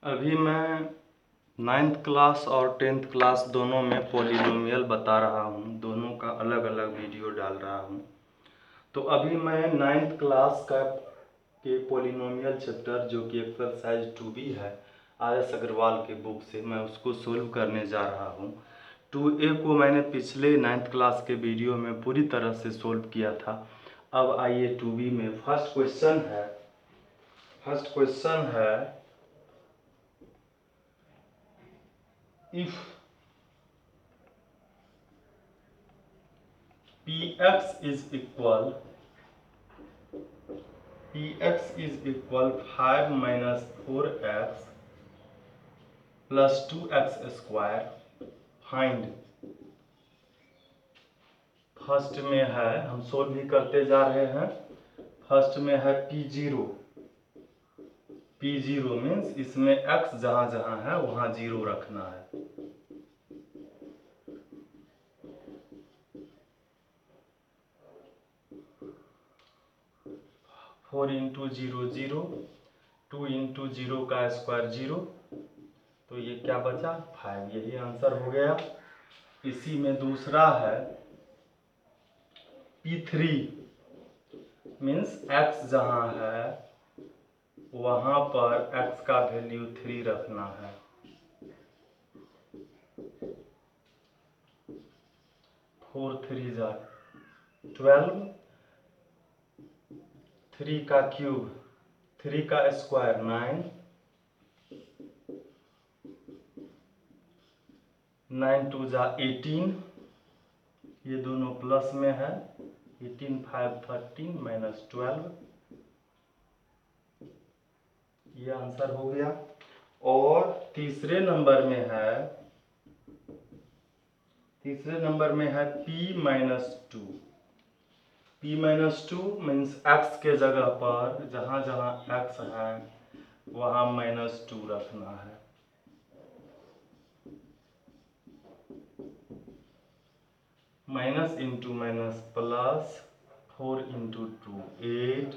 अभी मैं ninth class और टेंथ क्लास दोनों में पॉलिनोमियल बता रहा हूँ। दोनों का अलग अलग वीडियो डाल रहा हूँ। तो अभी मैं नाइन्थ क्लास का के पॉलिनोमियल चैप्टर जो कि एक्सरसाइज 2B है RS अग्रवाल के बुक से, मैं उसको सोल्व करने जा रहा हूँ। 2A को मैंने पिछले नाइन्थ क्लास के वीडियो में पूरी तरह से सोल्व किया था। अब आइए 2B में फर्स्ट क्वेश्चन है if px is equal 5 minus 4x plus 2x square find. First में है, हम सोल्व भी करते जा रहे हैं। फर्स्ट में है P0 मीन्स इसमें x जहां जहां है वहां 0 रखना है। फोर इंटू 0 0, 2 इंटू 0 का स्क्वायर 0, तो ये क्या बचा 5, यही आंसर हो गया। इसी में दूसरा है P3 मीन्स x जहां है वहां पर x का वैल्यू 3 रखना है। 4 3 जा 12, 3 का क्यूब, 3 का स्क्वायर 9, 9 2 जा 18, ये दोनों प्लस में है। 18 5 13 माइनस 12, ये आंसर हो गया। और तीसरे नंबर में है P-2। P-2 मीन्स x के जगह पर जहां जहां x है वहां -2 रखना है। Minus into minus plus, 4 into 2 8,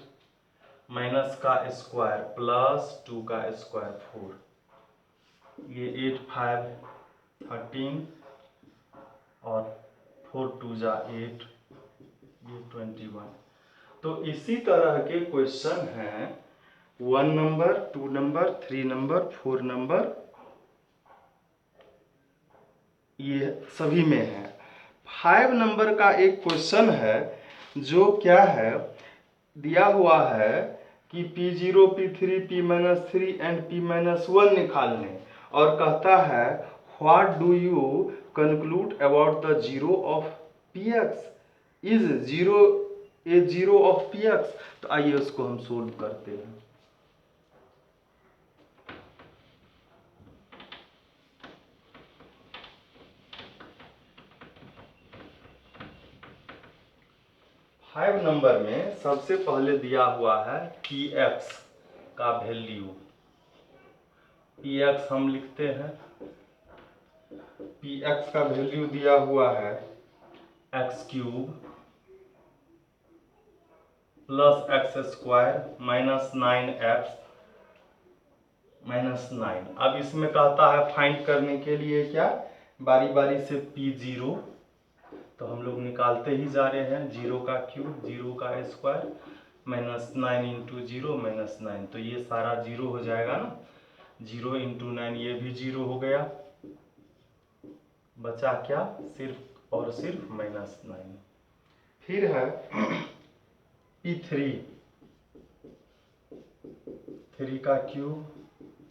minus का स्क्वायर प्लस 2 का स्क्वायर 4, ये 8 5 13 और 4 2 जा 8, ये 21। तो इसी तरह के क्वेश्चन हैं 1 नंबर, 2 नंबर, 3 नंबर, 4 नंबर, ये सभी में है। 5 नंबर का एक क्वेश्चन है जो क्या है, दिया हुआ है कि P0, P3, P-3 and P-1 निकालने, और कहता है what do you conclude about the zero of Px, is zero of Px। तो आइए उसको हम सोल्व करते हैं। फाइव नंबर में सबसे पहले दिया हुआ है Px का वैल्यू। Px हम लिखते हैं, Px का वैल्यू दिया हुआ है x³ plus x² minus 9x minus 9। अब इसमें कहता है फाइंड करने के लिए क्या, बारी बारी से P0, तो हम लोग निकालते ही जा रहे हैं। 0 का क्यूब, 0 का स्क्वायर, माइनस 9 इंटू 0 माइनस 9, तो ये सारा 0 हो जाएगा ना। 0 इंटू 9 ये भी 0 हो गया। बचा क्या, सिर्फ और सिर्फ माइनस 9। फिर है P3, 3 का क्यूब,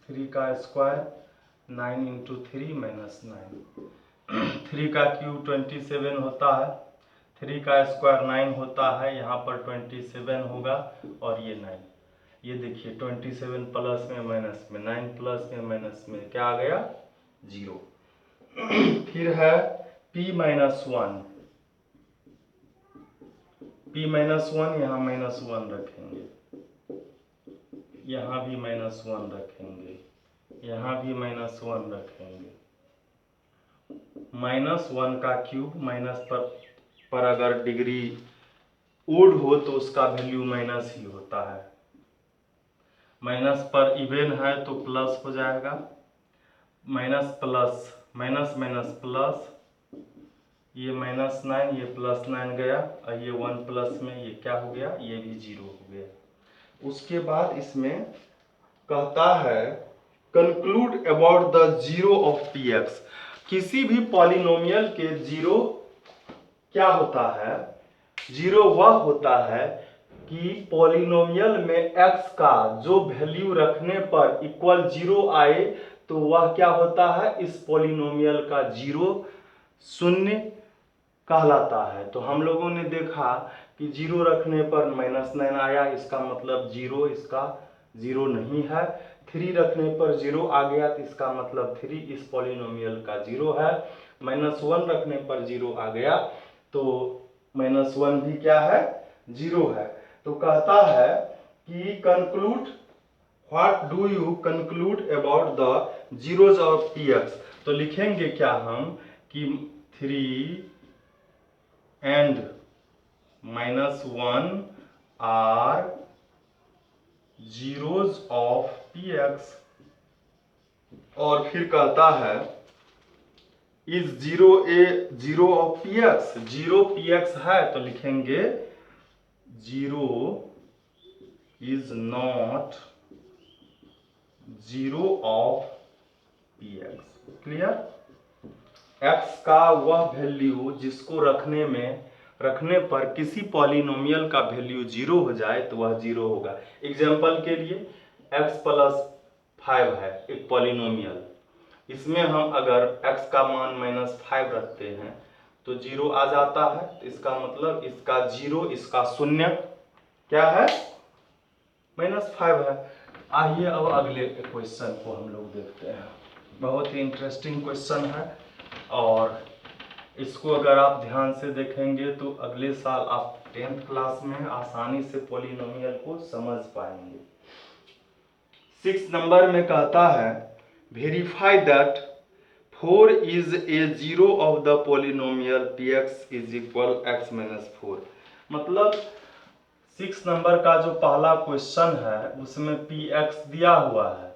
3 का स्क्वायर, 9 इंटू 3 माइनस 9। 3 का क्यूब 27 होता है, 3 का स्क्वायर 9 होता है, यहाँ पर 27 होगा और ये 9। ये देखिए 27 प्लस में माइनस में, 9 प्लस में माइनस में, क्या आ गया 0। फिर है P-1, P-1, यहाँ -1 रखेंगे, यहाँ भी -1 रखेंगे, यहाँ भी -1 रखेंगे। -1 का क्यूब, माइनस पर अगर डिग्री ओड हो तो उसका वैल्यू माइनस ही होता है। माइनस पर इवन है तो प्लस हो जाएगा, minus plus minus minus plus, ये -9 ये +9 गया और ये 1 प्लस में ये क्या हो गया, ये भी 0 हो गया। उसके बाद इसमें कहता है conclude about the zero of px। किसी भी पॉलिनोमियल के जीरो क्या होता है, जीरो वह होता है कि पॉलिनोमियल में x का जो वैल्यू रखने पर इक्वल 0 आए तो वह क्या होता है, इस पॉलिनोमियल का जीरो शून्य कहलाता है। तो हम लोगों ने देखा कि 0 रखने पर -9 आया, इसका मतलब 0 इसका 0 नहीं है। 3 रखने पर 0 आ गया तो इसका मतलब 3 इस पॉलिनोमियल का 0 है। -1 रखने पर 0 आ गया तो -1 भी क्या है, 0 है। तो कहता है कि conclude, what do you conclude about the zeros of px। तो लिखेंगे क्या हम कि 3 and -1 are zeros of px। और फिर कहता है is 0 A zero of px, 0 px है तो लिखेंगे 0 is not 0 of px। Clear. x का वह वैल्यू जिसको रखने पर किसी पॉलिनोमियल का वैल्यू 0 हो जाए तो वह 0 होगा। एग्जाम्पल के लिए x + 5 है एक पॉलिनोमियल, इसमें हम अगर x का मान -5 रखते हैं तो 0 आ जाता है। तो इसका मतलब इसका 0 इसका शून्य क्या है, -5 है। आइए अब अगले क्वेश्चन को हम लोग देखते हैं। बहुत ही इंटरेस्टिंग क्वेश्चन है और इसको अगर आप ध्यान से देखेंगे तो अगले साल आप 10th क्लास में आसानी से पॉलिनोमियल को समझ पाएंगे। 6 नंबर में कहता है verify that 4 is a zero of the polynomial px is equal x - 4। मतलब 6 नंबर का जो पहला क्वेश्चन है उसमें px दिया हुआ है,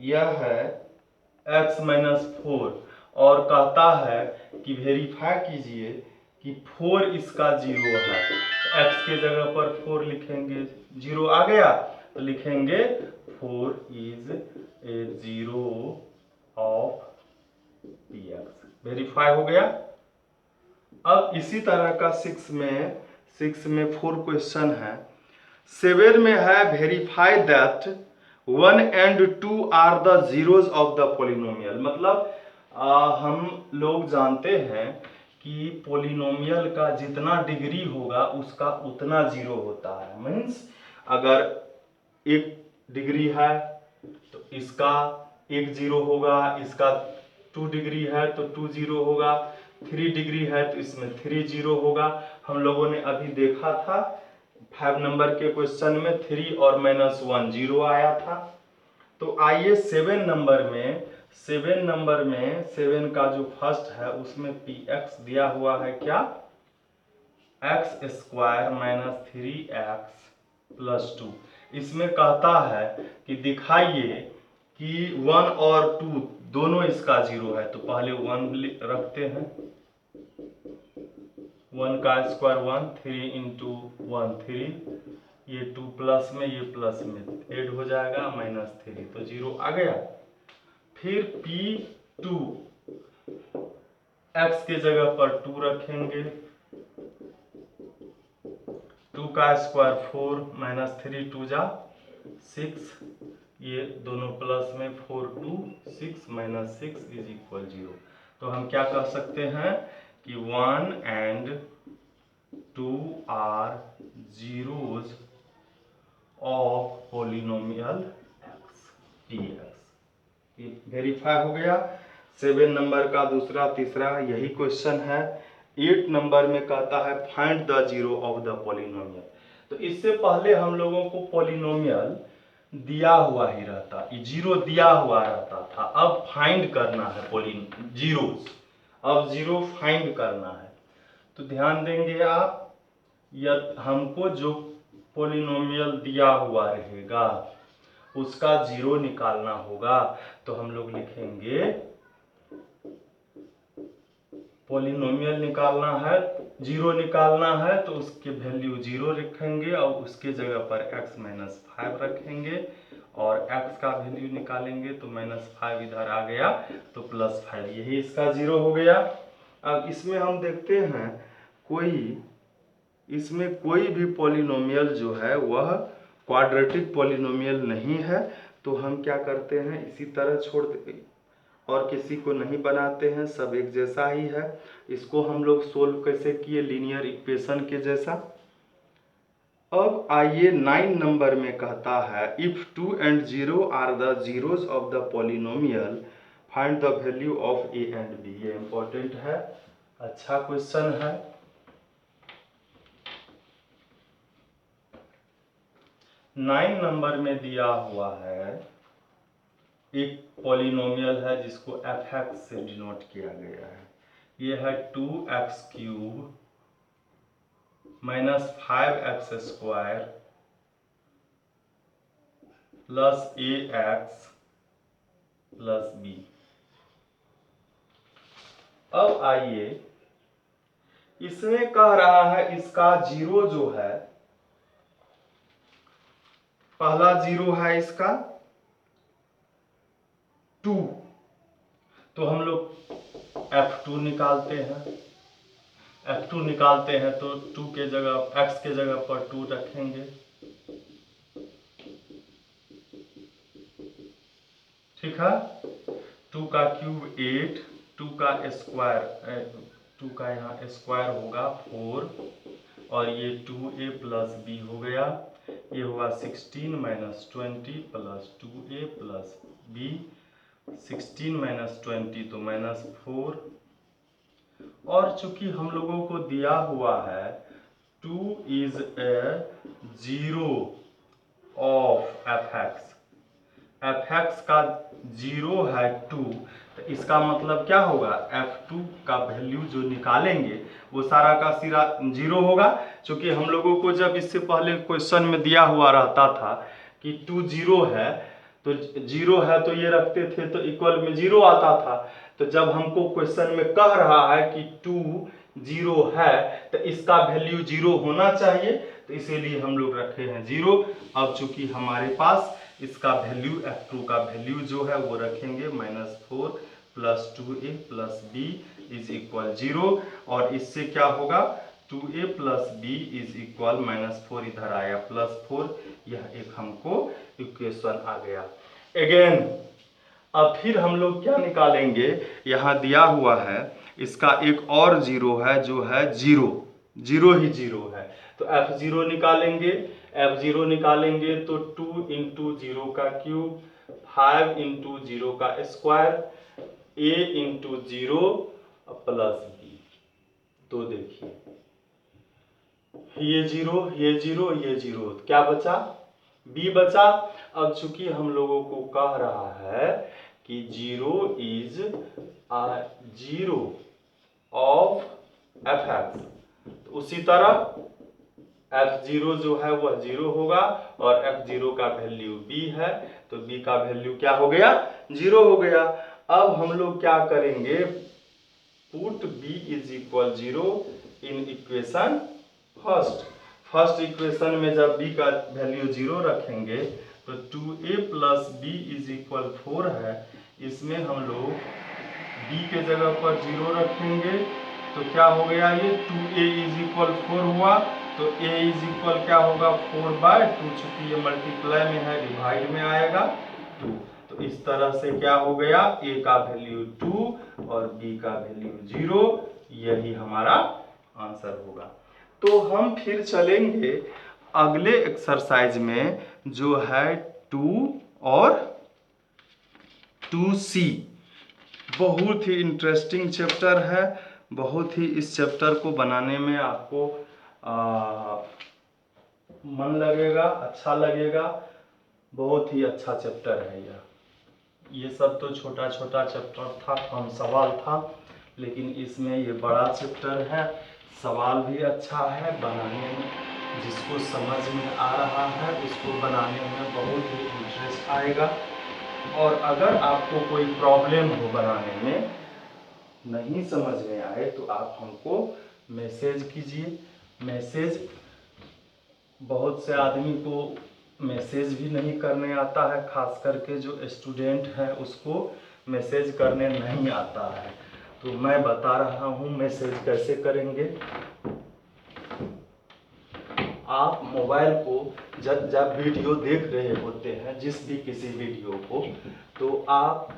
यह है x - 4 और कहता है कि वेरीफाई कीजिए कि 4 इसका 0 है। x के जगह पर 4 लिखेंगे, 0 आ गया तो लिखेंगे 4 is a zero of px। Verify हो गया। अब इसी तरह का 6 में 4 क्वेश्चन है। 7 में है verify that 1 and 2 are the zeros of the polynomial. मतलब हम लोग जानते हैं कि पॉलिनोमियल का जितना डिग्री होगा उसका उतना 0 होता है। मीन्स अगर 1 डिग्री है तो इसका 1 0 होगा, इसका 2 डिग्री है तो 2 0 होगा, 3 डिग्री है तो इसमें 3 0 होगा। हम लोगों ने अभी देखा था 5 नंबर के क्वेश्चन में 3 और -1 0 आया था। तो आइए 7 नंबर में 7 का जो फर्स्ट है उसमें px दिया हुआ है क्या, x² - 3x + 2। इसमें कहता है कि दिखाइए कि 1 और 2 दोनों इसका 0 है। तो पहले 1 रखते हैं, 1 का स्क्वायर 1, 3 × 1 3, ये 2 प्लस में ये प्लस में ऐड हो जाएगा -3 तो 0 आ गया। फिर p2 x के जगह पर 2 रखेंगे, 2 का स्क्वायर 4 -3 2 जा 6, ये दोनों प्लस में 4 2 6 -6 इज इक्वल 0। तो हम क्या कह सकते हैं कि 1 and 2 are zeros of polynomial x px। ये वेरीफाई हो गया। 7 नंबर का दूसरा तीसरा यही क्वेश्चन है। 8 नंबर में कहता है find the zero of the polynomial. तो इससे पहले हम लोगों को पॉलिनोमियल दिया हुआ ही रहता, जीरो दिया हुआ रहता था। अब फाइंड करना है जीरोस, अब जीरो फाइंड करना है। तो ध्यान देंगे आप, हमको जो पॉलिनोमियल दिया हुआ रहेगा उसका जीरो निकालना होगा। तो हम लोग लिखेंगे पॉलिनोमियल निकालना है, जीरो निकालना है तो उसके वैल्यू जीरो रखेंगे और उसके जगह पर x माइनस 5 रखेंगे और x का वैल्यू निकालेंगे तो -5 इधर आ गया तो +5, यही इसका जीरो हो गया। अब इसमें हम देखते हैं इसमें कोई भी पॉलिनोमियल जो है वह क्वाड्रेटिक पॉलिनोमियल नहीं है, तो हम क्या करते हैं इसी तरह छोड़ देते और किसी को नहीं बनाते हैं, सब एक जैसा ही है। इसको हम लोग सोल्व कैसे किए, लीनियर इक्वेशन के जैसा। अब आइए 9 नंबर में कहता है if 2 and 0 are the zeros of the polynomial find the value of a and b। ये इंपॉर्टेंट है, अच्छा क्वेश्चन है। 9 नंबर में दिया हुआ है एक पॉलिनोमियल है जिसको fx से डिनोट किया गया है। ये है 2x cube minus 5x square plus ax plus b। अब आइए इसमें कह रहा है इसका जीरो जो है, पहला जीरो है इसका 2, तो हम लोग f2 निकालते हैं। f2 निकालते हैं तो 2 के जगह x के जगह पर 2 रखेंगे, ठीक है। 2 का क्यूब 8, 2 का स्क्वायर 2 का यहाँ स्क्वायर होगा 4 और ये 2a प्लस b हो गया। ये हुआ 16 minus 20 plus 2a plus b, 16 minus 20 तो -4। और चूंकि हम लोगों को दिया हुआ है 2 is a zero of fx का जीरो है 2, तो इसका मतलब क्या होगा f2 का वैल्यू जो निकालेंगे वो सारा का सिरा जीरो होगा। क्योंकि हम लोगों को जब इससे पहले क्वेश्चन में दिया हुआ रहता था कि 2 जीरो है तो जीरो है तो ये रखते थे तो इक्वल में जीरो आता था। तो जब हमको क्वेश्चन में कह रहा है कि 2 जीरो है तो इसका वैल्यू जीरो होना चाहिए, तो इसीलिए हम लोग रखे हैं जीरो। अब चूंकि हमारे पास इसका वैल्यू f2 का वैल्यू जो है वो रखेंगे -4 plus 2a plus b is equal 0 और इससे क्या होगा 2a plus b is equal -4, इधर आया +4, यह एक हमको इक्वेशन आ गया। अगेन अब फिर हम लोग क्या निकालेंगे, यहाँ दिया हुआ है इसका एक और जीरो है जो है जीरो, जीरो ही जीरो है तो f0 निकालेंगे। f0 निकालेंगे तो 2 इंटू जीरो का क्यूब, 5 इंटू जीरो का square, a into zero plus b। तो देखिए ये जीरो ये जीरो ये जीरो, क्या बचा b बचा। अब चूंकि हम लोगों को कह रहा है कि zero is zero of fx, तो उसी तरह f0 जो है वह जीरो होगा और f0 का वैल्यू b है तो b का वैल्यू क्या हो गया जीरो हो गया। अब हम लोग क्या करेंगे, put b is equal 0 in equation first equation में जब b का वैल्यू 0 रखेंगे तो 2a plus b is equal 4 है, इसमें हम लोग b के जगह पर 0 रखेंगे तो क्या हो गया ये 2a इज इक्वल 4 हुआ तो a इज इक्वल क्या होगा 4/2, चूंकि ये मल्टीप्लाई में है डिवाइड में आएगा 2। तो इस तरह से क्या हो गया a का वैल्यू 2 और b का वैल्यू 0, यही हमारा आंसर होगा। तो हम फिर चलेंगे अगले एक्सरसाइज में जो है 2 और 2c। बहुत ही इंटरेस्टिंग चैप्टर है, बहुत ही इस चैप्टर को बनाने में आपको मन लगेगा, अच्छा लगेगा, बहुत ही अच्छा चैप्टर है यह। ये सब तो छोटा छोटा चैप्टर था, कम सवाल था, लेकिन इसमें ये बड़ा चैप्टर है, सवाल भी अच्छा है, बनाने में जिसको समझ में आ रहा है उसको बनाने में बहुत ही इंटरेस्ट आएगा। और अगर आपको कोई प्रॉब्लम हो बनाने में, नहीं समझ में आए, तो आप हमको मैसेज कीजिए। मैसेज, बहुत से आदमी को मैसेज भी नहीं करने आता है, खास करके जो स्टूडेंट है उसको मैसेज करने नहीं आता है। तो मैं बता रहा हूँ मैसेज कैसे करेंगे। आप मोबाइल को जब वीडियो देख रहे होते हैं, जिस भी किसी वीडियो को, तो आप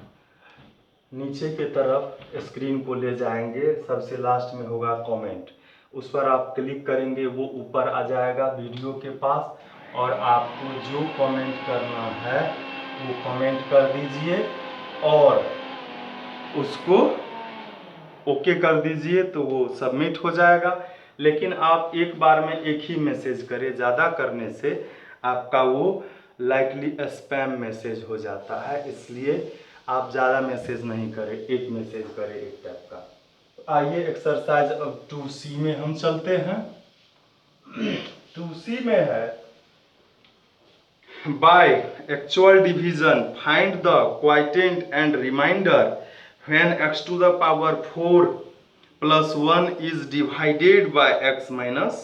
नीचे के तरफ स्क्रीन को ले जाएंगे, सबसे लास्ट में होगा कमेंट, उस पर आप क्लिक करेंगे, वो ऊपर आ जाएगा वीडियो के पास, और आपको जो कमेंट करना है वो कमेंट कर दीजिए और उसको ओके कर दीजिए, तो वो सबमिट हो जाएगा। लेकिन आप एक बार में एक ही मैसेज करें, ज़्यादा करने से आपका वो लाइकली स्पैम मैसेज हो जाता है, इसलिए आप ज़्यादा मैसेज नहीं करें, एक मैसेज करें एक टाइप का। आइए एक्सरसाइज अब 2C में हम चलते हैं। 2C में है, by actual division find the quotient and remainder when x to the power 4 plus 1 is divided by x minus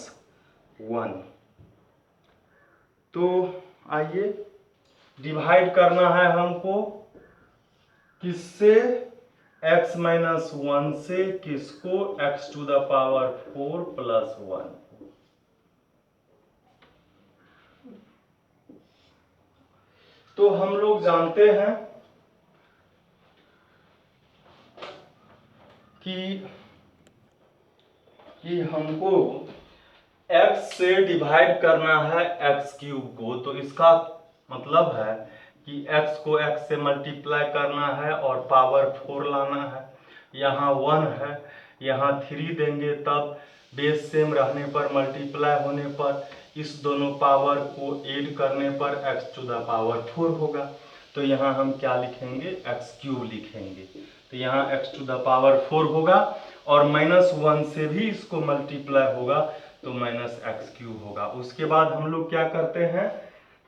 1। तो आइए डिवाइड करना है हमको, किससे? x माइनस 1 से, किसको? x to the power 4 plus 1। तो हम लोग जानते हैं कि हमको x से डिवाइड करना है x क्यूब को, तो इसका मतलब है कि x को x से मल्टीप्लाई करना है और पावर 4 लाना है। यहाँ 1 है, यहाँ 3 देंगे, तब बेस सेम रहने पर, मल्टीप्लाई होने पर, इस दोनों पावर को ऐड करने पर x टू द पावर 4 होगा। तो यहाँ हम क्या लिखेंगे? x क्यूब लिखेंगे। तो यहाँ x टू द पावर 4 होगा, और -1 से भी इसको मल्टीप्लाई होगा तो -x क्यूब होगा। उसके बाद हम लोग क्या करते हैं?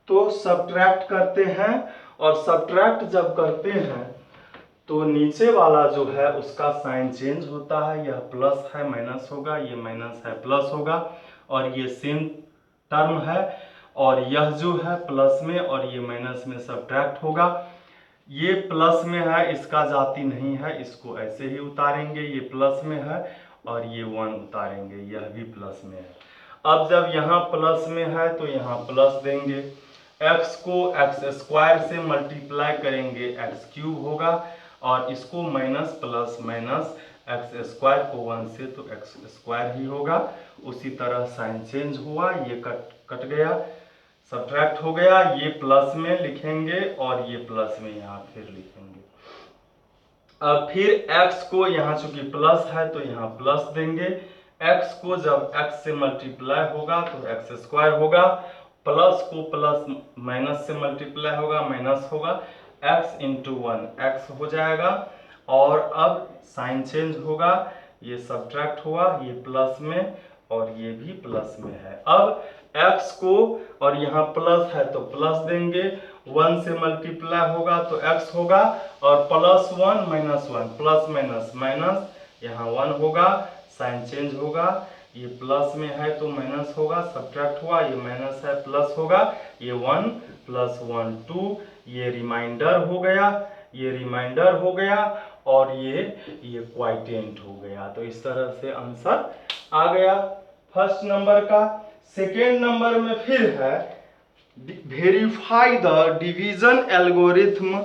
तो सब्ट्रैक्ट करते हैं, और सब्ट्रैक्ट जब करते हैं तो नीचे वाला जो है उसका साइन चेंज होता है, यह प्लस है माइनस होगा, ये माइनस है प्लस होगा, और ये सेम टर्म है, और यह जो है प्लस में और ये माइनस में सब्ट्रैक्ट होगा। ये प्लस में है, इसका जाति नहीं है, इसको ऐसे ही उतारेंगे, ये प्लस में है, और ये 1 उतारेंगे, यह भी प्लस में है। अब जब यहाँ प्लस में है तो यहाँ प्लस देंगे, x को x स्क्वायर से मल्टीप्लाई करेंगे, x क्यूब होगा, और इसको minus plus minus, x square को 1 से तो x स्क्वायर ही होगा। उसी तरह साइन चेंज हुआ, ये कट गया, सब्ट्रैक्ट हो गया, ये प्लस में लिखेंगे और ये प्लस में यहाँ फिर लिखेंगे। अब फिर x को, यहाँ चूंकि प्लस है तो यहाँ प्लस देंगे, x को जब x से मल्टीप्लाई होगा तो x स्क्वायर होगा, प्लस को प्लस माइनस से मल्टीप्लाई होगा, माइनस होगा, x इंटू 1 x हो जाएगा, और अब साइन चेंज होगा, ये सब्ट्रैक्ट हुआ, ये प्लस में और ये भी प्लस में है। अब x को, और यहाँ प्लस है तो प्लस देंगे, 1 से मल्टीप्लाई होगा तो x होगा, और plus 1 minus 1, plus minus minus, यहाँ 1 होगा, साइन चेंज होगा, ये प्लस में है तो माइनस होगा, सब्ट्रैक्ट हुआ, ये माइनस है प्लस होगा, ये 1 प्लस 1 2, ये रिमाइंडर हो गया, ये रिमाइंडर हो गया, और ये क्वोटिएंट हो गया। तो इस तरह से आंसर आ गया फर्स्ट नंबर का। सेकेंड नंबर में फिर है, verify the division algorithm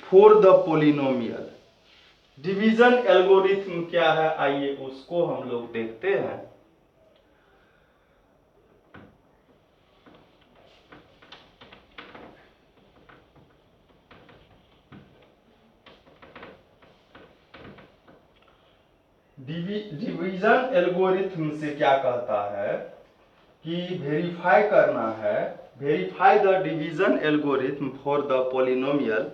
for the polynomial. Division algorithm क्या है, आइए उसको हम लोग देखते हैं। डिवीजन एल्गोरिथम से क्या कहता है कि वेरीफाई करना है, verify the division algorithm for the polynomial.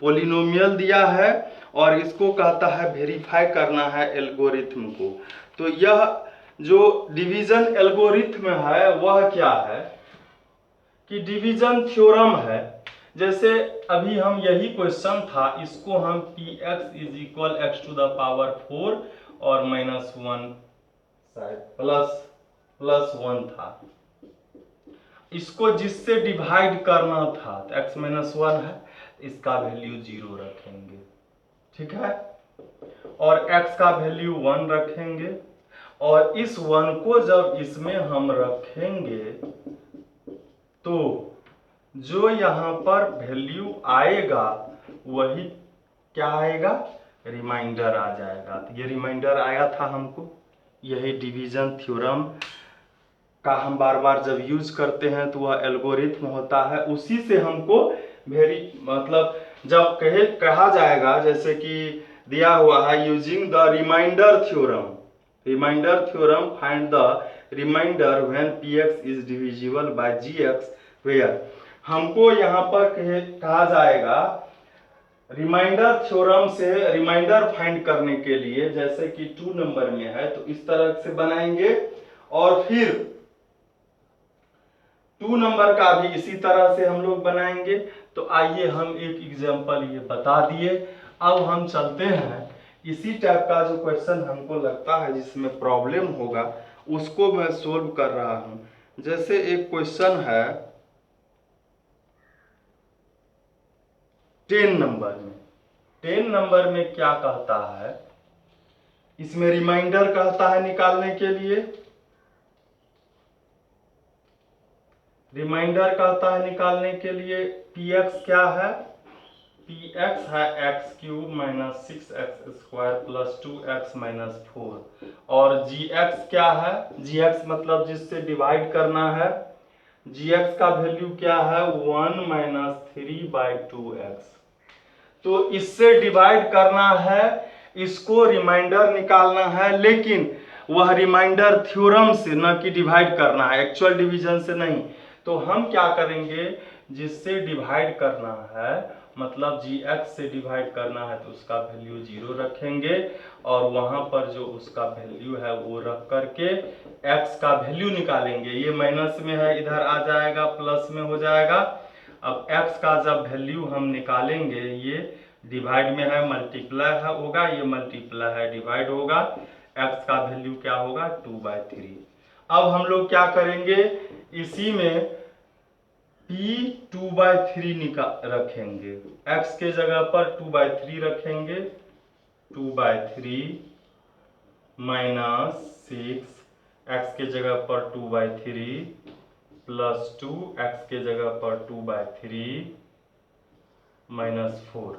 Polynomial दिया है और इसको कहता है वेरीफाई करना है एल्गोरिथम को। तो यह जो डिवीजन एल्गोरिथम है वह क्या है कि डिवीजन थ्योरम है। जैसे अभी हम यही क्वेश्चन था, इसको हम px is equal x to the power 4 और -1 शायद +1 था, इसको जिससे डिवाइड करना था तो x -1 है, इसका वैल्यू 0 रखेंगे, ठीक है, और x का वैल्यू 1 रखेंगे, और इस 1 को जब इसमें हम रखेंगे तो जो यहाँ पर वैल्यू आएगा वही क्या आएगा, रिमाइंडर आ जाएगा। तो ये रिमाइंडर आया था हमको, यही डिवीजन थ्योरम का हम बार बार जब यूज करते हैं तो वह एल्गोरिथम होता है, उसी से हमको मतलब जब कहा जाएगा, जैसे कि दिया हुआ है using the remainder theorem find the remainder when px is divisible by gx where, हमको यहाँ पर कहा जाएगा रिमाइंडर थ्योरम से रिमाइंडर फाइंड करने के लिए, जैसे कि 2 नंबर में है तो इस तरह से बनाएंगे, और फिर 2 नंबर का भी इसी तरह से हम लोग बनाएंगे। तो आइए हम एक एग्जांपल ये बता दिए, अब हम चलते हैं इसी टाइप का जो क्वेश्चन हमको लगता है जिसमें प्रॉब्लम होगा उसको मैं सोल्व कर रहा हूं। जैसे एक क्वेश्चन है 10 नंबर में क्या कहता है, इसमें रिमाइंडर कहता है निकालने के लिए, रिमाइंडर कहता है निकालने के लिए px क्या है, px है x³ - 6x² + 2x - 4, और gx क्या है, gx मतलब जिससे डिवाइड करना है, gx का वैल्यू क्या है 1 - 3/2x। तो इससे डिवाइड करना है, इसको रिमाइंडर निकालना है, लेकिन वह रिमाइंडर थ्योरम से, न कि डिवाइड करना है, एक्चुअल डिवीजन से नहीं। तो हम क्या करेंगे, जिससे डिवाइड करना है मतलब gx से डिवाइड करना है तो उसका वैल्यू 0 रखेंगे, और वहां पर जो उसका वैल्यू है वो रख करके x का वैल्यू निकालेंगे। ये माइनस में है, इधर आ जाएगा, प्लस में हो जाएगा। अब x का जब वैल्यू हम निकालेंगे, ये डिवाइड में है, मल्टीप्लाई है होगा, ये मल्टीप्लाई है, डिवाइड होगा, x का वैल्यू क्या होगा 2/3। अब हम लोग क्या करेंगे, इसी में p 2/3 रखेंगे, x के जगह पर 2/3 रखेंगे, 2/3 - 6, x के जगह पर 2/3 + 2, x के जगह पर 2/3 - 4,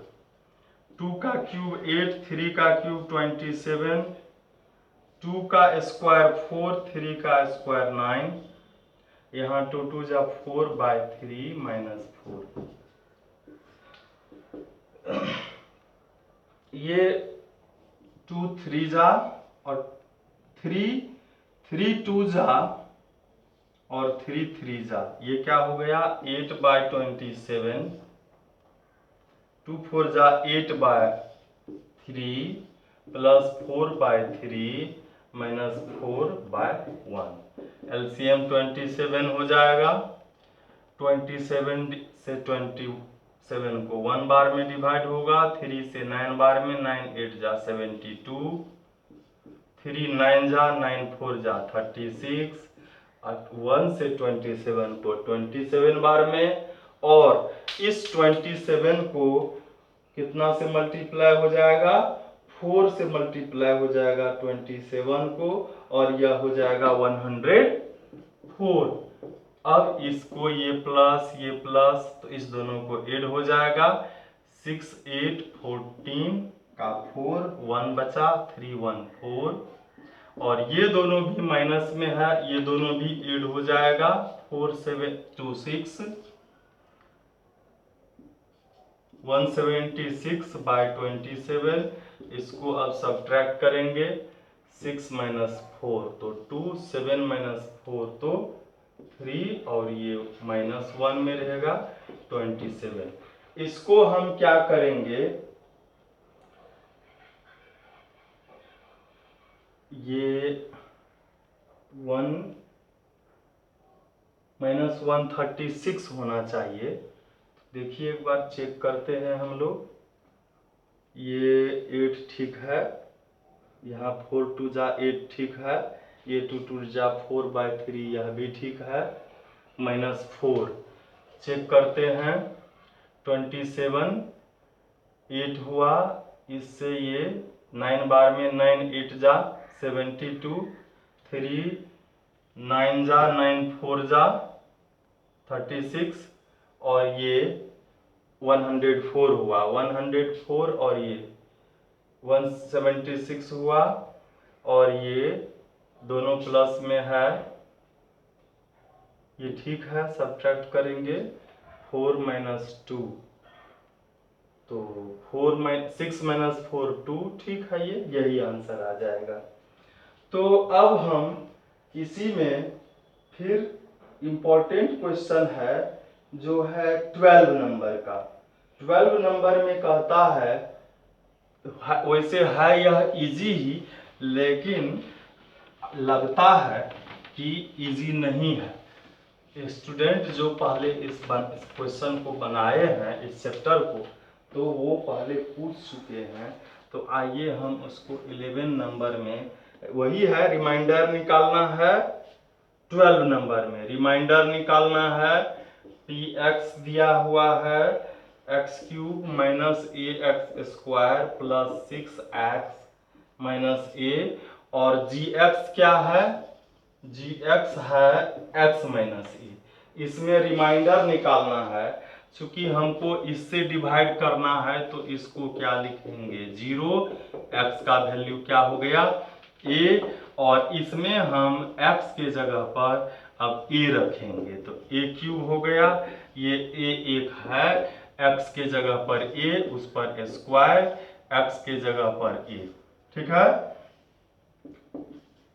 2 का क्यूब 8, 3 का क्यूब 27, 2 का स्क्वायर 4, 3 का स्क्वायर 9, यहाँ 2 2 जा 4/3 - 4। ये 2 3 जा और 3 2 जा और 3 3 जा, ये क्या हो गया 8/27, 2 4 जा 8/3 + 4/3 - 4/1, एलसीएम 27 हो जाएगा। 27 से 27 को 1 बार में डिवाइड होगा, 3 से 9 बार में, 9 8 जा 72, 3 9 जा 9 4 जा 36, 1 से 27 को 27 बार में, और इस 27 को कितना से मल्टीप्लाई हो जाएगा, 4 से मल्टीप्लाई हो जाएगा 27 को, और यह हो जाएगा 104। अब इसको ये प्लस तो इस दोनों को ऐड हो जाएगा, 6 8 14 का 4, 1 बचा, 3 1 4, और ये दोनों भी माइनस में है, ये दोनों भी ऐड हो जाएगा, 4 7 2 6, 176/27, इसको अब सब्ट्रैक्ट करेंगे, 6 - 4 तो 2, 7 - 4 तो 3, और ये -1 में रहेगा 27। इसको हम क्या करेंगे, ये 136 होना चाहिए। देखिए एक बार चेक करते हैं हम लोग। ये 8 ठीक है, यहाँ 4 2 जा 8 ठीक है, ये 2 2 जा 4/3 यह भी ठीक है, -4 चेक करते हैं। 27 8 हुआ, इससे ये 9 बार में 9 8 जा 72, 3 9 जा 9 4 जा 36 और ये 104 हुआ, 104 और ये 176 हुआ और ये दोनों प्लस में है, ये ठीक है। सब्ट्रैक्ट करेंगे 4 - 2 तो 6 - 4 2 ठीक है, ये यही आंसर आ जाएगा। तो अब हम इसी में फिर इम्पोर्टेंट क्वेश्चन है जो है 12 नंबर का। 12 नंबर में कहता है, वैसे है यह इजी ही, लेकिन लगता है कि इजी नहीं है। स्टूडेंट जो पहले इस क्वेश्चन को बनाए हैं, इस चैप्टर को, तो वो पहले पूछ चुके हैं। तो आइए हम उसको 11 नंबर में, वही है रिमाइंडर निकालना है। 12 नंबर में रिमाइंडर निकालना है। px दिया हुआ है x³ - ax² + 6x - a और gx क्या है, gx है x - a। इसमें रिमाइंडर निकालना है। चूंकि हमको इससे डिवाइड करना है तो इसको क्या लिखेंगे 0, x का वैल्यू क्या हो गया a, और इसमें हम x के जगह पर अब a रखेंगे तो a³ हो गया। ये a एक है, x के जगह पर a, उस पर स्क्वायर, x के जगह पर a, ठीक है।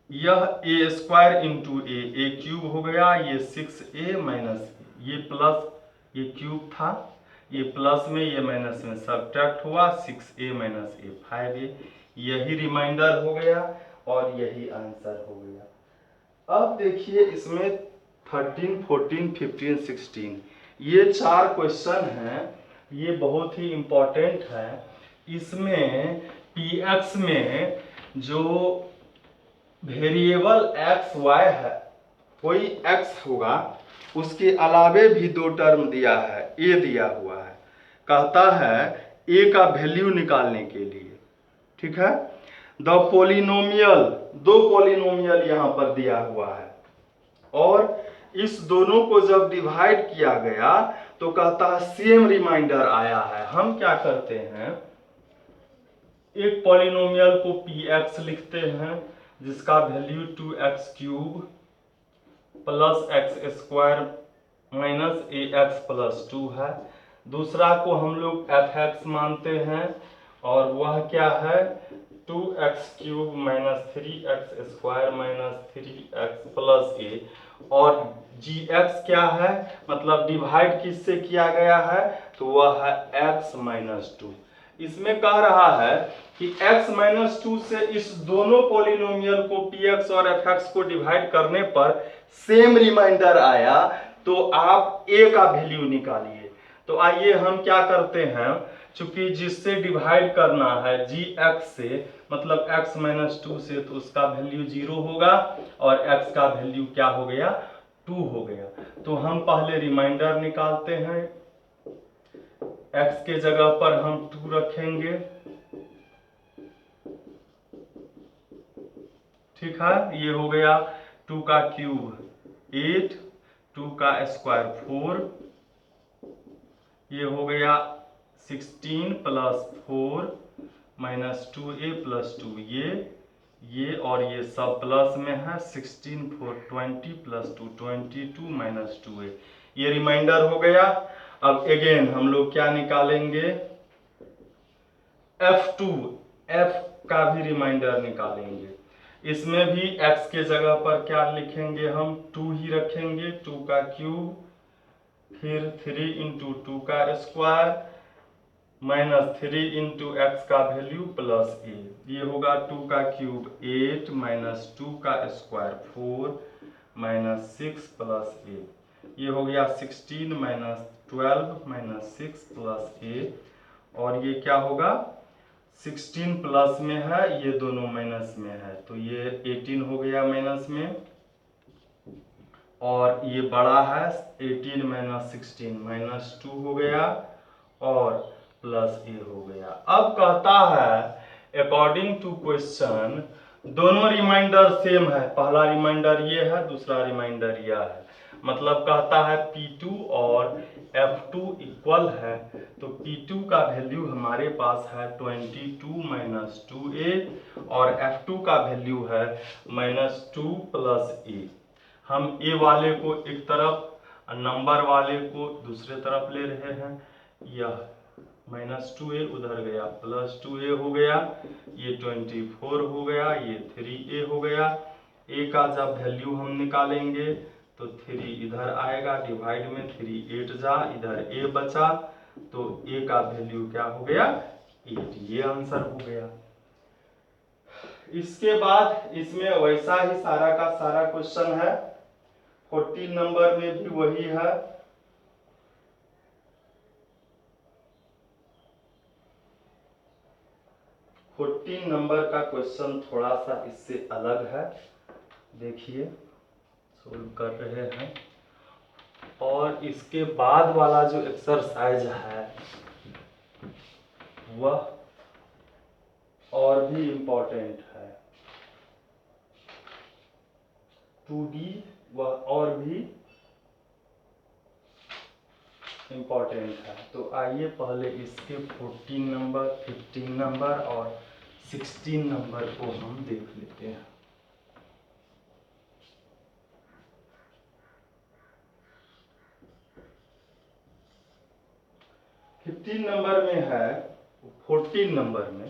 यह a² × a³ हो गया, ये 6a - ये प्लस, ये क्यूब था, ये प्लस में ये माइनस में सब्ट्रैक्ट हुआ, 6a - a 5a, यही रिमाइंडर हो गया और यही आंसर हो गया। अब देखिए इसमें 13 14 15 16 ये 4 क्वेश्चन हैं, ये बहुत ही इम्पोर्टेंट है। इसमें px में जो वेरिएबल x y है, कोई x होगा, उसके अलावे भी 2 टर्म दिया है, a दिया हुआ है। कहता है a का वैल्यू निकालने के लिए, ठीक है। द पोलिनोमियल, 2 पोलिनोमियल यहाँ पर दिया हुआ है और इस दोनों को जब डिवाइड किया गया तो कहता है सेम रिमाइंडर आया है। हम क्या करते हैं, एक पॉलिनोमियल को px लिखते हैं जिसका वैल्यू 2x³ + x² - ax + 2 है। दूसरा को हम लोग fx मानते हैं और वह क्या है 2x³ - 3x² - 3x + a, और gx क्या है, मतलब डिवाइड किससे किया गया है, तो वह है x - 2। इसमें कह रहा है कि x - 2 से इस दोनों पॉलिनोमियल को px और fx को डिवाइड करने पर सेम रिमाइंडर आया, तो आप a का वैल्यू निकालिए। तो आइए हम क्या करते हैं, चूंकि जिससे डिवाइड करना है gx से, मतलब x - 2 से, तो उसका वैल्यू 0 होगा और x का वैल्यू क्या हो गया 2 हो गया। तो हम पहले रिमाइंडर निकालते हैं। x के जगह पर हम 2 रखेंगे, ठीक है। ये हो गया 2 का क्यूब 8, 2 का स्क्वायर 4, ये हो गया 16 + 4 - 2a + 2, ये और ये सब प्लस में है। 16 4 20 + 2 22 - 2a, ये रिमाइंडर हो गया। अब अगेन हम लोग क्या निकालेंगे, f2, f का भी रिमाइंडर निकालेंगे। इसमें भी x के जगह पर क्या लिखेंगे, हम 2 ही रखेंगे, 2 का क्यूब, फिर 3 × 2 का स्क्वायर, माइनस 3 इंटू एक्स का वैल्यू प्लस ए, ये होगा 2 का क्यूब 8 माइनस 2 का स्क्वायर 4 माइनस 6 प्लस ए, ये हो गया 16 माइनस 12 माइनस 6 प्लस ए, और ये क्या होगा 16 प्लस में है, ये दोनों माइनस में है, तो ये 18 हो गया माइनस में, और ये बड़ा है 18 माइनस 16 माइनस 2 हो गया, और प्लस ए हो गया। अब कहता है अकॉर्डिंग टू क्वेश्चन दोनों रिमाइंडर सेम है, पहला रिमाइंडर ये है, दूसरा रिमाइंडर यह है, मतलब कहता है P2 और F2 इक्वल है, तो P2 का वैल्यू हमारे पास है 22 माइनस 2a, और F2 का वैल्यू है माइनस 2 प्लस ए। हम ए वाले को एक तरफ, नंबर वाले को दूसरे तरफ ले रहे हैं, यह माइनस 2a उधर गया, प्लस 2a हो गया, ये 24 हो गया, ये 3a हो गया। a का जब वैल्यू हम निकालेंगे तो 3 इधर आएगा, डिवाइड में 3 8 जा, इधर a बचा, तो a का वैल्यू क्या हो गया 8, ये आंसर हो गया। इसके बाद इसमें वैसा ही सारा का सारा क्वेश्चन है, 14 नंबर में भी वही है। नंबर का क्वेश्चन थोड़ा सा इससे अलग है, देखिए सोल्व कर रहे हैं, और इसके बाद वाला जो एक्सरसाइज है वह और भी इम्पोर्टेंट है, 2D वह और भी इम्पोर्टेंट है। तो आइए पहले इसके 14 नंबर, 15 नंबर और 16 नंबर को हम देख लेते हैं। नंबर में है, 14 नंबर में,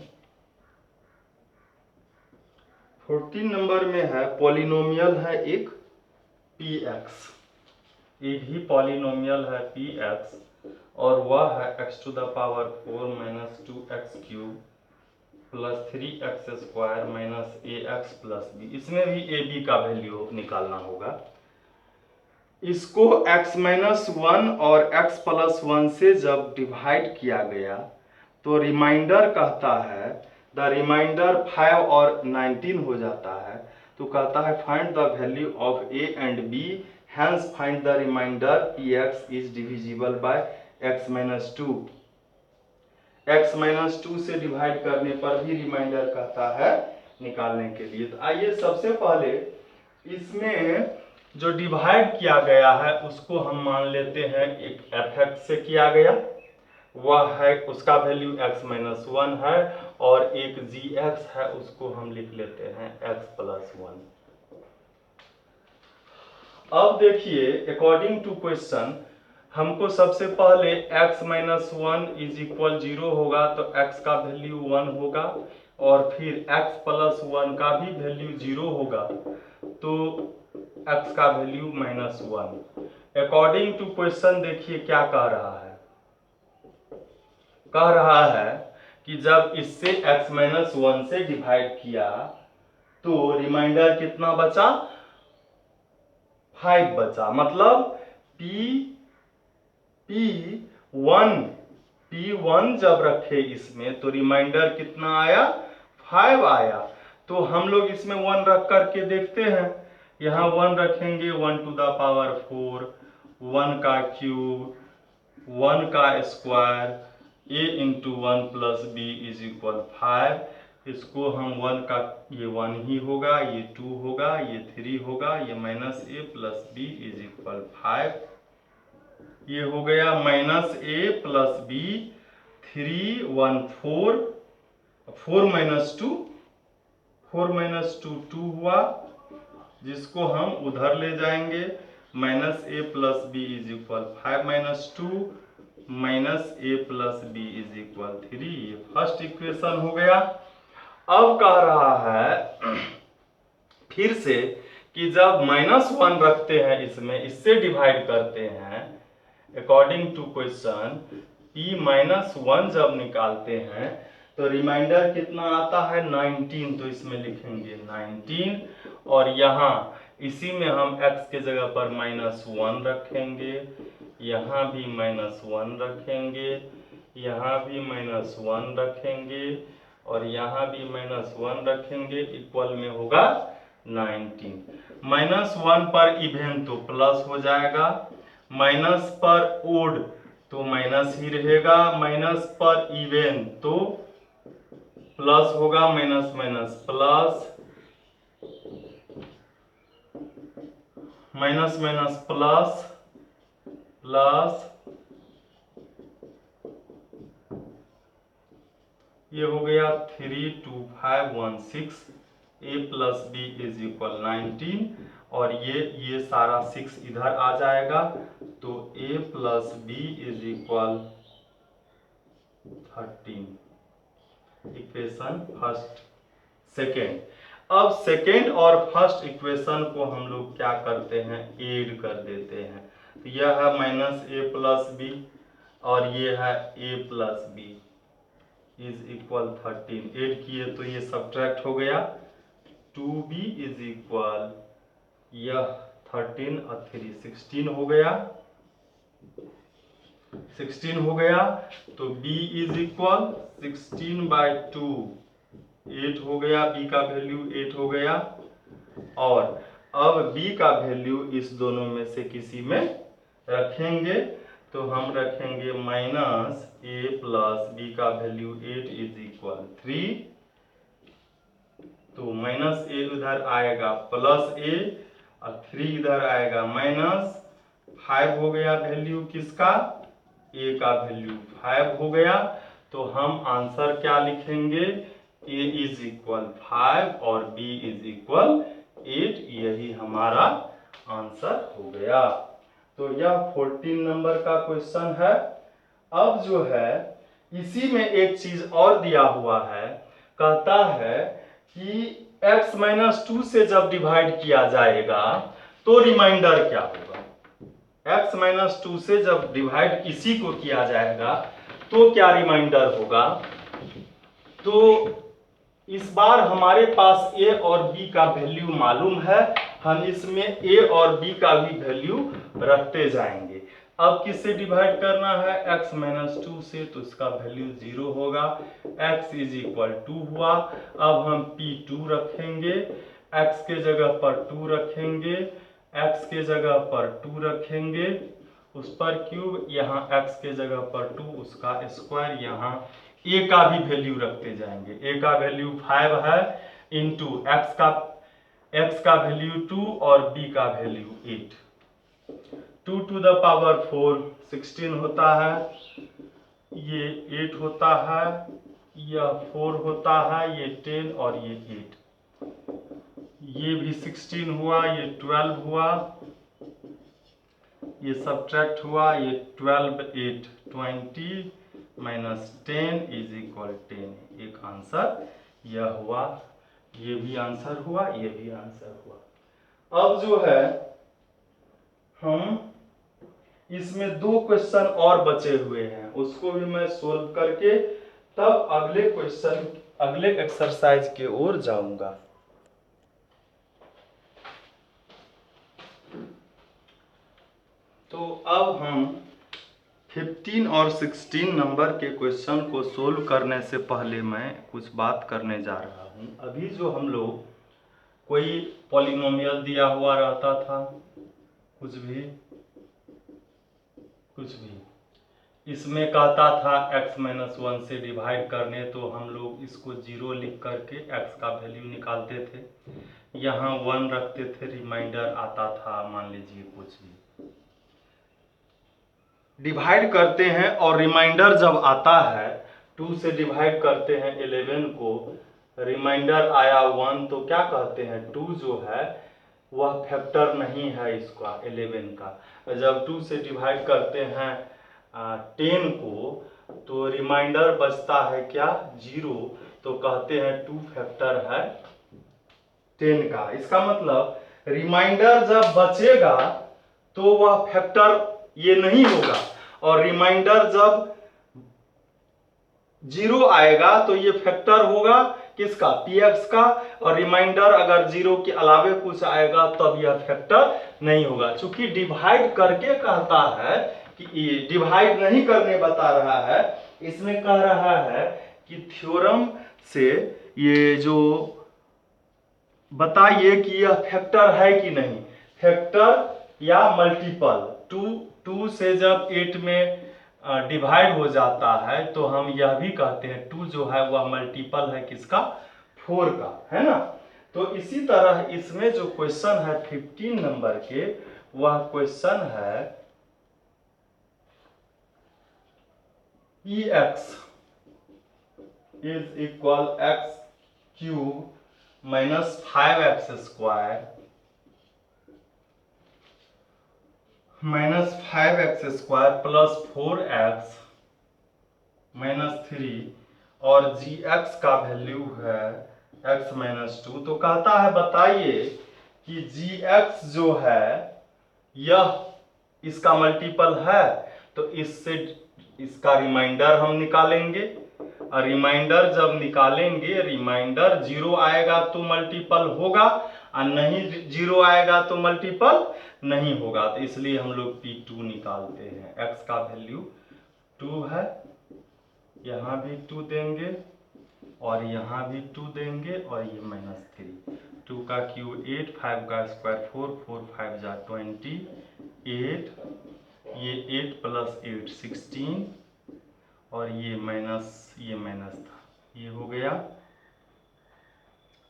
14 नंबर में है पॉलिनोमियल है एक px, एक ही पॉलिनोमियल है px, और वह है x to the power 4 minus 2x cube plus 3x square minus ax plus b। इसमें भी a b का वैल्यू निकालना होगा। इसको x माइनस 1 और x प्लस 1 से जब डिवाइड किया गया तो रिमाइंडर कहता है द रिमाइंडर 5 और 19 हो जाता है, तो कहता है find the value of a and b, hence find the remainder px is divisible by x minus 2। x minus 2 से डिवाइड करने पर भी रिमाइंडर कहता है निकालने के लिए। तो आइए सबसे पहले इसमें जो डिवाइड किया गया है उसको हम मान लेते हैं एक fx से किया गया, वह है उसका वैल्यू x माइनस 1 है, और एक gx है उसको हम लिख लेते हैं x प्लस 1। अब देखिए अकॉर्डिंग टू क्वेश्चन हमको सबसे पहले x माइनस 1 इज इक्वल 0 होगा, तो x का वैल्यू 1 होगा, और फिर x प्लस 1 का भी वैल्यू 0 होगा, तो x का value minus 1। According to question देखिए क्या कह रहा है, कह रहा है कि जब इससे x माइनस 1 से डिवाइड किया तो रिमाइंडर कितना बचा 5 बचा, मतलब P1 जब रखे इसमें तो रिमाइंडर कितना आया 5 आया। तो हम लोग इसमें 1 रख करके देखते हैं, यहाँ 1 रखेंगे 1 टू द पावर 4, 1 का क्यूब, 1 का square, a into 1 plus b is equal 5। इसको हम 1 का, ये 1 ही होगा, ये 2 होगा, ये 3 होगा, ये minus a plus b is equal 5, ये हो गया minus a plus b, 3 1 4, 4 minus 2, 4 minus 2 2 हुआ, जिसको हम उधर ले जाएंगे, minus a plus b is equal 5 minus 2 minus a plus b is equal 3, ये फर्स्ट इक्वेशन हो गया। अब कह रहा है फिर से कि जब माइनस 1 रखते हैं इसमें, इससे डिवाइड करते हैं अकॉर्डिंग टू क्वेश्चन, e-1 जब निकालते हैं तो रिमाइंडर कितना आता है 19, तो इसमें लिखेंगे 19 और यहाँ इसी में हम x के जगह पर -1 रखेंगे, यहाँ भी -1 रखेंगे, यहाँ भी -1 रखेंगे और यहाँ भी -1 रखेंगे, इक्वल में होगा 19। -1 पर इवेन तो प्लस हो जाएगा, माइनस पर ओड तो माइनस ही रहेगा, माइनस पर इवेन तो प्लस होगा, minus minus plus, minus minus plus plus, ये हो गया 32516, a plus b is equal 19 और ये सारा 6 इधर आ जाएगा, तो a plus b is equal 13, equation first second. अब सेकेंड और फर्स्ट इक्वेशन को हम लोग क्या करते हैं, ऐड कर देते हैं, तो यह है -a प्लस बी और ये है a plus b is equal 13, add किए तो ये सब्ट्रैक्ट हो गया, 2b इज इक्वल यह 13 और 3 16 हो गया, 16 हो गया, तो b इज इक्वल 16/2 8 हो गया, b का वैल्यू 8 हो गया और अब b का वैल्यू इस दोनों में से किसी में रखेंगे, तो हम रखेंगे -a प्लस b का वैल्यू 8 इज इक्वल 3, तो -a उधर आएगा प्लस a और 3 इधर आएगा -5 हो गया, वैल्यू किसका, a का वैल्यू 5 हो गया, तो हम आंसर क्या लिखेंगे, a इज इक्वल 5 और b इज इक्वल 8, यही हमारा आंसर हो गया। तो यह 14 नंबर का क्वेश्चन है। अब जो है इसी में एक चीज और दिया हुआ है, कहता है कि x-2 से जब डिवाइड किया जाएगा तो रिमाइंडर क्या होगा, x-2 से जब डिवाइड इसी को किया जाएगा तो क्या रिमाइंडर होगा। तो इस बार हमारे पास a और b का वैल्यू मालूम है, हम इसमें a और b का भी वैल्यू रखते जाएंगे। अब किससे डिवाइड करना है, x-2 से, तो इसका वैल्यू 0 होगा, x इज इक्वल 2 हुआ। अब हम p2 रखेंगे, x के जगह पर 2 रखेंगे, x के जगह पर 2 रखेंगे, उस पर क्यूब, यहाँ x के जगह पर 2 उसका स्क्वायर, यहाँ a का भी वैल्यू रखते जाएंगे, a का वैल्यू 5 है इंटू x का वैल्यू 2 और b का वैल्यू 8, 2 to the power 4 16 होता है, ये 8 होता है, यह 4 होता है, ये 10 और ये 8, ये भी 16 हुआ, ये 12 हुआ, ये सब्ट्रैक्ट हुआ, ये 12 8 20 -10 इज इक्वल 10, एक आंसर यह हुआ, ये भी आंसर हुआ, ये भी आंसर हुआ। अब जो है हम इसमें 2 क्वेश्चन और बचे हुए हैं, उसको भी मैं सोल्व करके तब अगले क्वेश्चन, अगले एक्सरसाइज के ओर जाऊंगा। तो अब हम 15 और 16 नंबर के क्वेश्चन को सोल्व करने से पहले मैं कुछ बात करने जा रहा हूं। अभी जो हम लोग कोई पॉलिनोमियल दिया हुआ रहता था, कुछ भी इसमें कहता था x-1 से डिवाइड करने, तो हम लोग इसको 0 लिख करके x का वैल्यू निकालते थे, यहाँ 1 रखते थे, रिमाइंडर आता था मान लीजिए कुछ भी, डिवाइड करते हैं और रिमाइंडर जब आता है 2 से डिवाइड करते हैं 11 को, रिमाइंडर आया 1, तो क्या कहते हैं 2 जो है वह फैक्टर नहीं है इसका 11 का। जब 2 से डिवाइड करते हैं 10 को, तो रिमाइंडर बचता है क्या 0, तो कहते हैं 2 फैक्टर है 10 का। इसका मतलब रिमाइंडर जब बचेगा तो वह फैक्टर ये नहीं होगा, और रिमाइंडर जब जीरो आएगा तो ये फैक्टर होगा किसका, px का, और रिमाइंडर अगर जीरो के अलावे कुछ आएगा तब यह फैक्टर नहीं होगा। चूंकि डिवाइड करके कहता है कि ये डिवाइड नहीं करने बता रहा है, इसमें कह रहा है कि थ्योरम से ये जो बताइए कि यह फैक्टर है कि नहीं, फैक्टर या मल्टीपल। टू से जब 8 में डिवाइड हो जाता है तो हम यह भी कहते हैं 2 जो है वह मल्टीपल है किसका, 4 का, है ना। तो इसी तरह इसमें जो क्वेश्चन है 15 नंबर के, वह क्वेश्चन है ex is equal x cube minus 5x square plus 4x minus 3 और gx का वैल्यू है x माइनस 2। तो कहता है बताइए कि gx जो है यह इसका मल्टीपल है, तो इससे इसका रिमाइंडर हम निकालेंगे, और रिमाइंडर जब निकालेंगे, रिमाइंडर जीरो आएगा तो मल्टीपल होगा और नहीं जीरो आएगा तो मल्टीपल नहीं होगा। तो इसलिए हम लोग P2 निकालते हैं। x का वैल्यू 2 है, यहाँ भी 2 देंगे और यहाँ भी 2 देंगे और ये माइनस 3। 2 का क्यूब 8, 5 का स्क्वायर 4, 4 5 जा 28, ये 8 प्लस 8 16 और ये माइनस था, ये हो गया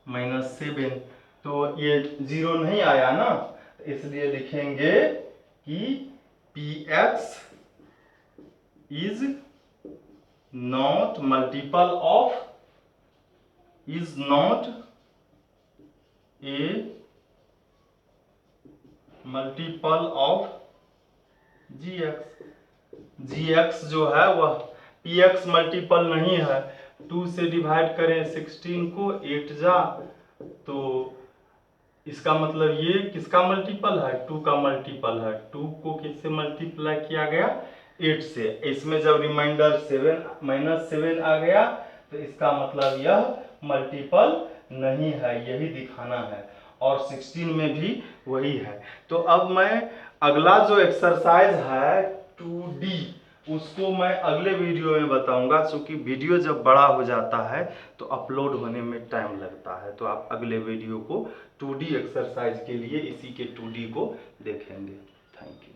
-7। तो ये जीरो नहीं आया ना, तो इसलिए लिखेंगे कि px is not multiple of, is not a multiple of gx जो है वह px मल्टीपल नहीं है। 2 से डिवाइड करें 16 को, 8 जा, तो इसका मतलब ये किसका मल्टीपल है, 2 का मल्टीपल है। 2 को किससे मल्टीप्लाई किया गया, 8 से। इसमें जब रिमाइंडर -7 आ गया तो इसका मतलब यह मल्टीपल नहीं है, यही दिखाना है। और 16 में भी वही है। तो अब मैं अगला जो एक्सरसाइज है 2D, उसको मैं अगले वीडियो में बताऊंगा। क्योंकि वीडियो जब बड़ा हो जाता है तो अपलोड होने में टाइम लगता है। तो आप अगले वीडियो को 2D एक्सरसाइज के लिए इसी के 2D को देखेंगे। Thank you.